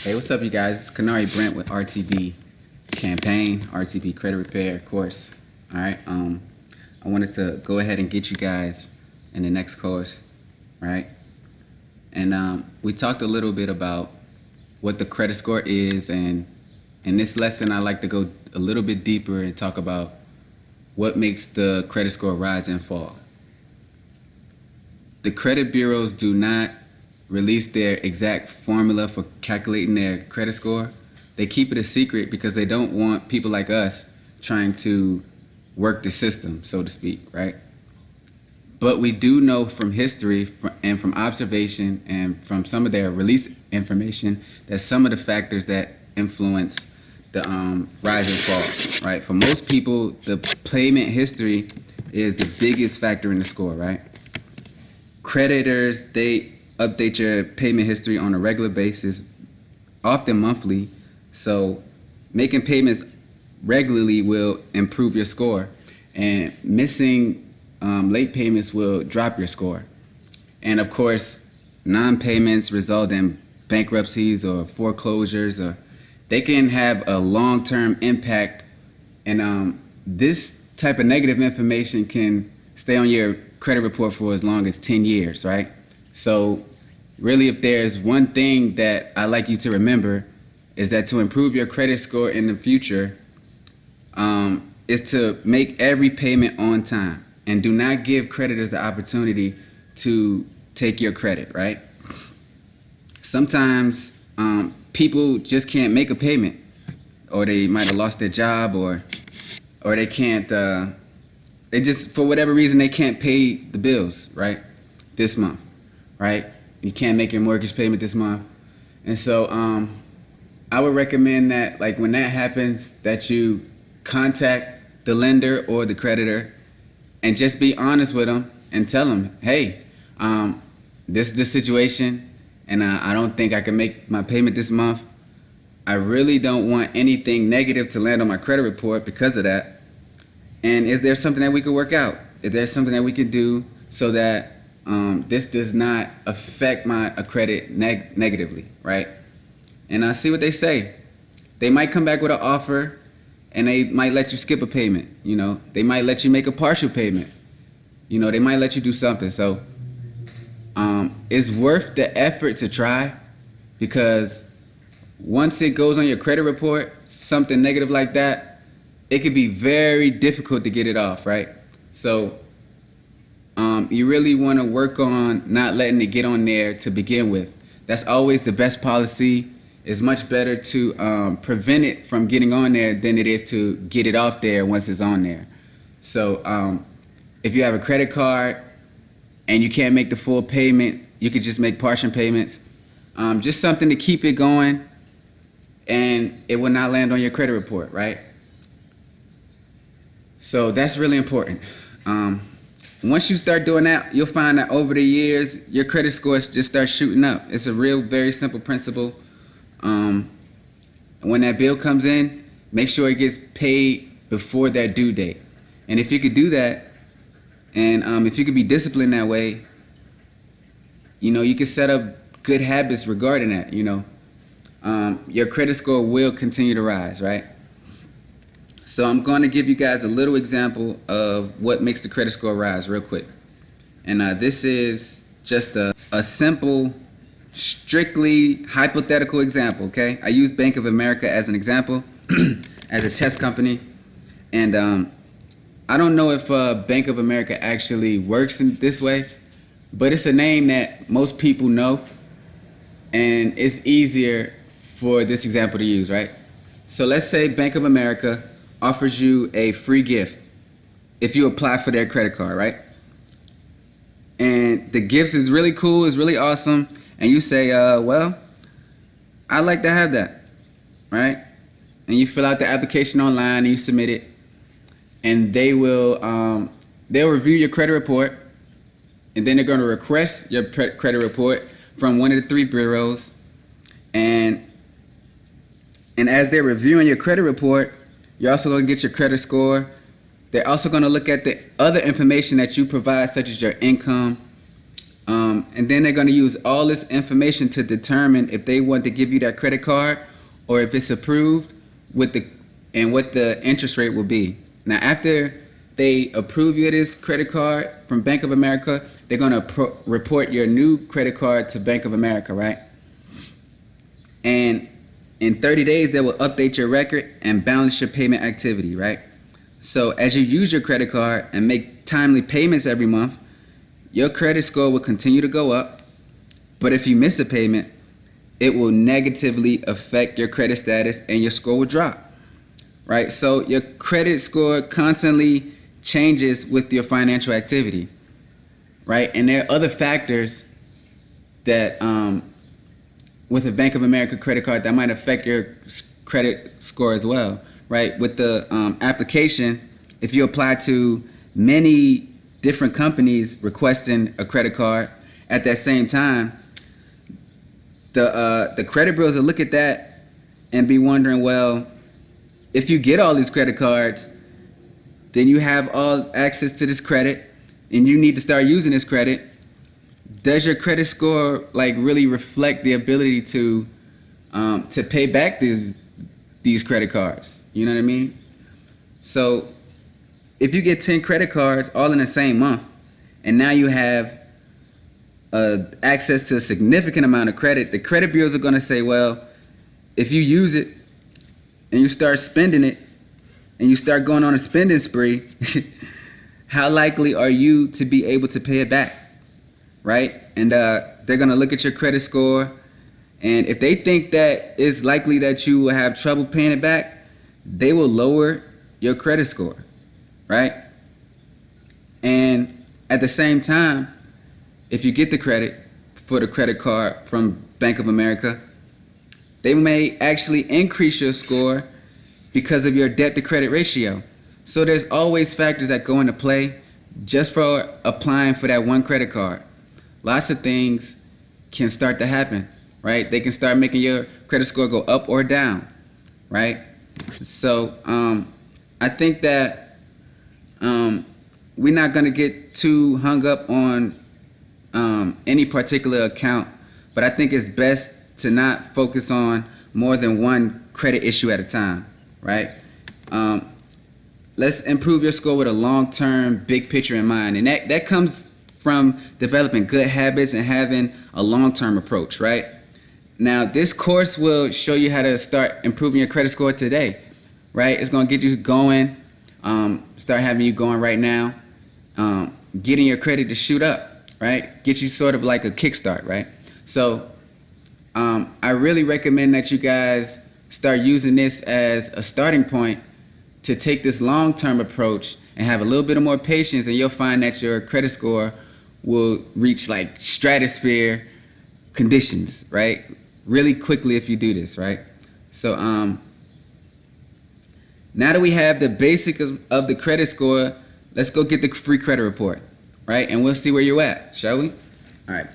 Hey, what's up, you guys? It's kunyribrent with RTB campaign, RTB credit repair course. All right. I wanted to go ahead and get you guys in the next course, right? And we talked a little bit about what the credit score is, and in this lesson, I like to go a little bit deeper and talk about what makes the credit score rise and fall. The credit bureaus do not release their exact formula for calculating their credit score. They keep it a secret because they don't want people like us trying to work the system, so to speak, right? But we do know from history and from observation and from some of their release information that some of the factors that influence the rise and fall, right? For most people, the payment history is the biggest factor in the score, right? Creditors, they update your payment history on a regular basis, often monthly, so making payments regularly will improve your score, and missing late payments will drop your score. And of course, non-payments result in bankruptcies or foreclosures, or they can have a long-term impact, and this type of negative information can stay on your credit report for as long as 10 years, right? So really, if there's one thing that I like you to remember, is that to improve your credit score in the future is to make every payment on time, and do not give creditors the opportunity to take your credit, right? Sometimes people just can't make a payment, or they might have lost their job, or they can't, they just, for whatever reason, they can't pay the bills, right, this month, right? You can't make your mortgage payment this month. And so I would recommend that, like, when that happens, that you contact the lender or the creditor and just be honest with them and tell them, hey, this is the situation, and I don't think I can make my payment this month. I really don't want anything negative to land on my credit report because of that. And is there something that we could work out? Is there something that we could do so that this does not affect my credit negatively, right? And I see what they say. They might come back with an offer, and they might let you skip a payment. You know, they might let you make a partial payment. You know, they might let you do something. So it's worth the effort to try, because once it goes on your credit report, something negative like that, it could be very difficult to get it off, right? So you really want to work on not letting it get on there to begin with. That's always the best policy. It's much better to prevent it from getting on there than it is to get it off there once it's on there. So if you have a credit card and you can't make the full payment, you could just make partial payments. Just something to keep it going, and it will not land on your credit report, right? So that's really important. Once you start doing that, you'll find that over the years, your credit scores just start shooting up. It's a real, very simple principle. When that bill comes in, make sure it gets paid before that due date. And if you could do that, and if you could be disciplined that way, you know, you can set up good habits regarding that, you know. Your credit score will continue to rise, right? So I'm going to give you guys a little example of what makes the credit score rise real quick. And this is just a simple, strictly hypothetical example, okay? I use Bank of America as an example, as a test company. And I don't know if Bank of America actually works in this way, but it's a name that most people know, and it's easier for this example to use, right? So let's say Bank of America offers you a free gift if you apply for their credit card, right? And the gift is really cool, it's really awesome, and you say, well, I'd like to have that, right? And you fill out the application online and you submit it, and they'll review your credit report, and then they're going to request your credit report from one of the 3 bureaus, and as they're reviewing your credit report, you're also going to get your credit score. They're also going to look at the other information that you provide, such as your income, And then they're going to use all this information to determine if they want to give you that credit card or if it's approved and what the interest rate will be. Now, after they approve you of this credit card from Bank of America, they're going to report your new credit card to Bank of America, right? And in 30 days, they will update your record and balance your payment activity, right? So as you use your credit card and make timely payments every month, your credit score will continue to go up. But if you miss a payment, it will negatively affect your credit status and your score will drop, right? So your credit score constantly changes with your financial activity, right? And there are other factors that with a Bank of America credit card that might affect your credit score as well, right? With the application, if you apply to many different companies requesting a credit card at that same time, the credit bureaus will look at that and be wondering, well, if you get all these credit cards, then you have all access to this credit and you need to start using this credit. Does your credit score like really reflect the ability to pay back these credit cards? You know what I mean? So if you get 10 credit cards all in the same month, and now you have access to a significant amount of credit, the credit bureaus are going to say, well, if you use it and you start spending it and you start going on a spending spree, how likely are you to be able to pay it back? Right? And they're going to look at your credit score. And if they think that it's likely that you will have trouble paying it back, they will lower your credit score. Right? And at the same time, if you get the credit for the credit card from Bank of America, they may actually increase your score because of your debt to credit ratio. So there's always factors that go into play just for applying for that one credit card. Lots of things can start to happen, right? They can start making your credit score go up or down, right? So I think that we're not going to get too hung up on any particular account, but I think it's best to not focus on more than one credit issue at a time, right? Let's improve your score with a long-term, big picture in mind, and that comes from developing good habits and having a long-term approach, right? Now, this course will show you how to start improving your credit score today, right? It's going to get you going, start having you going right now, getting your credit to shoot up, right? Get you sort of like a kickstart, right? So I really recommend that you guys start using this as a starting point to take this long-term approach and have a little bit of more patience, and you'll find that your credit score will reach like stratosphere conditions, right? Really quickly if you do this, right? So now that we have the basics of the credit score, let's go get the free credit report, right? And we'll see where you're at, shall we? All right.